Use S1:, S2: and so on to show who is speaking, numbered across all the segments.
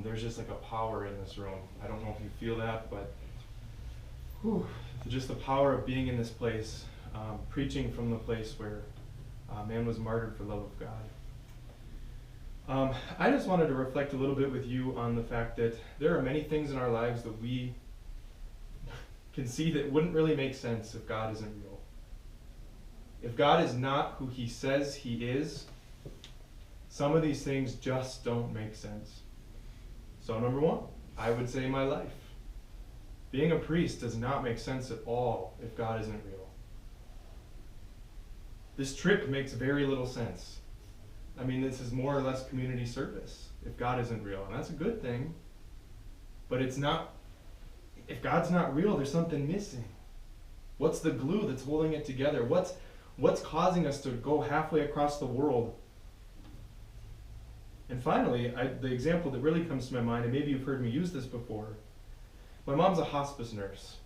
S1: there's just like a power in this room. I don't know if you feel that, but just the power of being in this place, preaching from the place where man was martyred for love of God. I just wanted to reflect a little bit with you on the fact that there are many things in our lives that we can see that wouldn't really make sense if God isn't real. If God is not who he says he is, some of these things just don't make sense. So number one, I would say my life. Being a priest does not make sense at all if God isn't real. This trip makes very little sense. I mean, this is more or less community service if God isn't real, and that's a good thing. But it's not, if God's not real, there's something missing. What's the glue that's holding it together? What's causing us to go halfway across the world? And finally, the example that really comes to my mind, and maybe you've heard me use this before, my mom's a hospice nurse.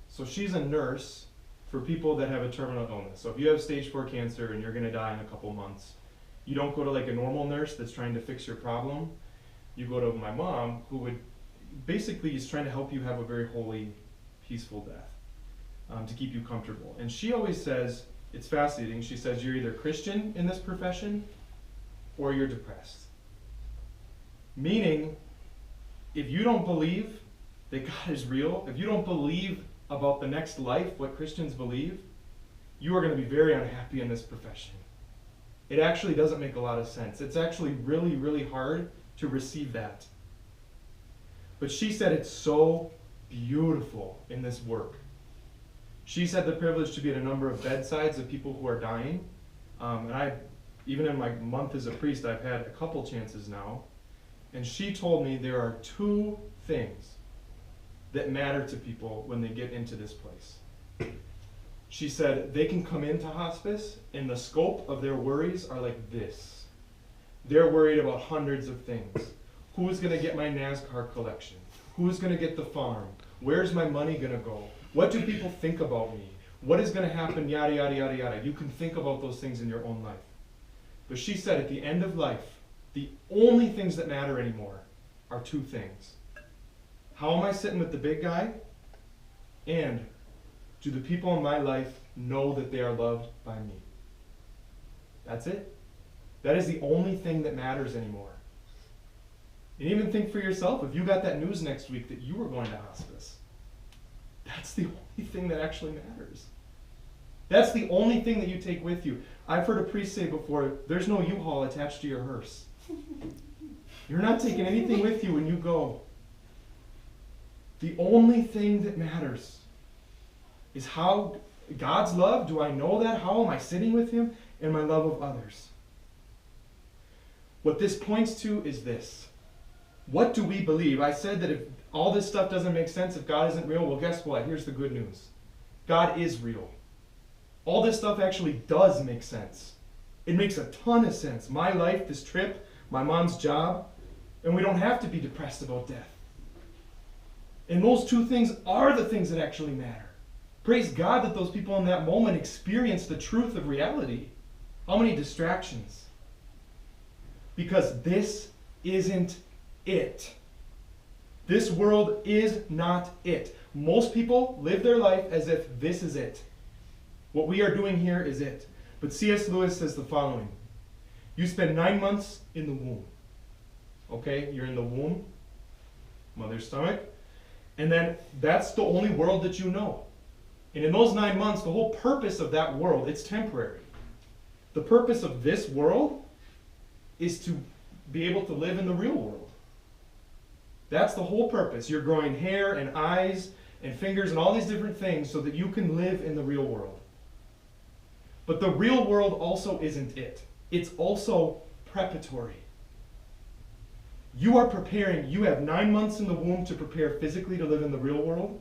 S1: So she's a nurse for people that have a terminal illness. So if you have stage 4 cancer and you're going to die in a couple months, you don't go to like a normal nurse that's trying to fix your problem. You go to my mom, who would basically is trying to help you have a very holy, peaceful death, to keep you comfortable. And she always says, it's fascinating, she says, you're either Christian in this profession or you're depressed. Meaning, if you don't believe that God is real, if you don't believe about the next life, what Christians believe, you are going to be very unhappy in this profession. It actually doesn't make a lot of sense. It's actually really, really hard to receive that. But she said it's so beautiful in this work. She's had the privilege to be at a number of bedsides of people who are dying. And even in my month as a priest, I've had a couple chances now. And she told me there are 2 things that matter to people when they get into this place. She said they can come into hospice and the scope of their worries are like this. They're worried about hundreds of things. Who's going to get my NASCAR collection? Who's going to get the farm? Where's my money going to go? What do people think about me? What is going to happen? Yada, yada, yada, yada. You can think about those things in your own life. But she said at the end of life, the only things that matter anymore are 2 things. How am I sitting with the big guy? And do the people in my life know that they are loved by me? That's it. That is the only thing that matters anymore. And even think for yourself, if you got that news next week that you were going to hospice, that's the only thing that actually matters. That's the only thing that you take with you. I've heard a priest say before, there's no U-Haul attached to your hearse. You're not taking anything with you when you go. The only thing that matters is how God's love, do I know that? How am I sitting with him? And my love of others. What this points to is this. What do we believe? I said that if all this stuff doesn't make sense, if God isn't real, well, guess what? Here's the good news. God is real. All this stuff actually does make sense. It makes a ton of sense. My life, this trip, my mom's job, and we don't have to be depressed about death. And those 2 things are the things that actually matter. Praise God that those people in that moment experienced the truth of reality. How many distractions? Because this isn't it. This world is not it. Most people live their life as if this is it. What we are doing here is it. But C.S. Lewis says the following. You spend 9 months in the womb. Okay? You're in the womb, mother's stomach. And then that's the only world that you know. And in those 9 months, the whole purpose of that world, it's temporary. The purpose of this world is to be able to live in the real world. That's the whole purpose. You're growing hair and eyes and fingers and all these different things so that you can live in the real world. But the real world also isn't it. It's also preparatory. You are preparing. You have 9 months in the womb to prepare physically to live in the real world.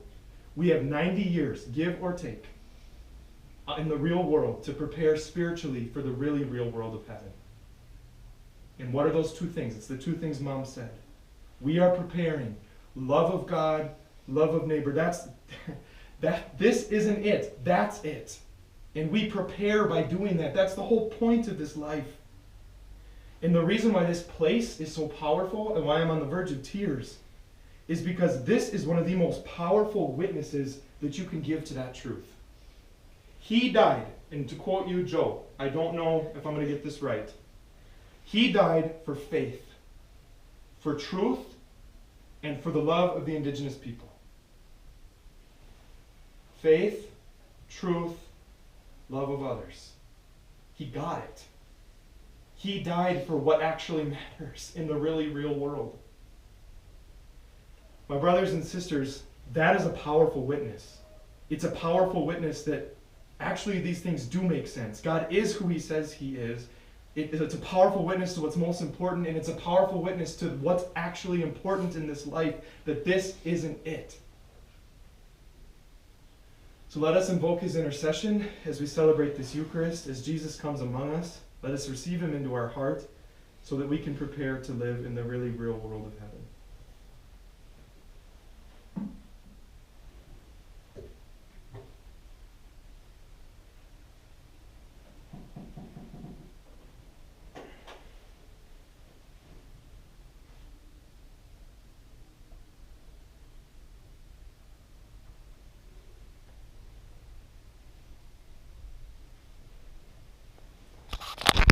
S1: We have 90 years, give or take, in the real world to prepare spiritually for the really real world of heaven. And what are those 2 things? It's the 2 things Mom said. We are preparing love of God, love of neighbor. This isn't it. That's it. And we prepare by doing that. That's the whole point of this life. And the reason why this place is so powerful and why I'm on the verge of tears is because this is one of the most powerful witnesses that you can give to that truth. He died, and to quote you, Joe, I don't know if I'm going to get this right. He died for faith, for truth, and for the love of the indigenous people. Faith, truth, love of others. He got it. He died for what actually matters in the really real world. My brothers and sisters, that is a powerful witness. It's a powerful witness that actually these things do make sense. God is who he says he is. It's a powerful witness to what's most important, and it's a powerful witness to what's actually important in this life, that this isn't it. So let us invoke his intercession as we celebrate this Eucharist, as Jesus comes among us. Let us receive him into our heart so that we can prepare to live in the really real world of heaven.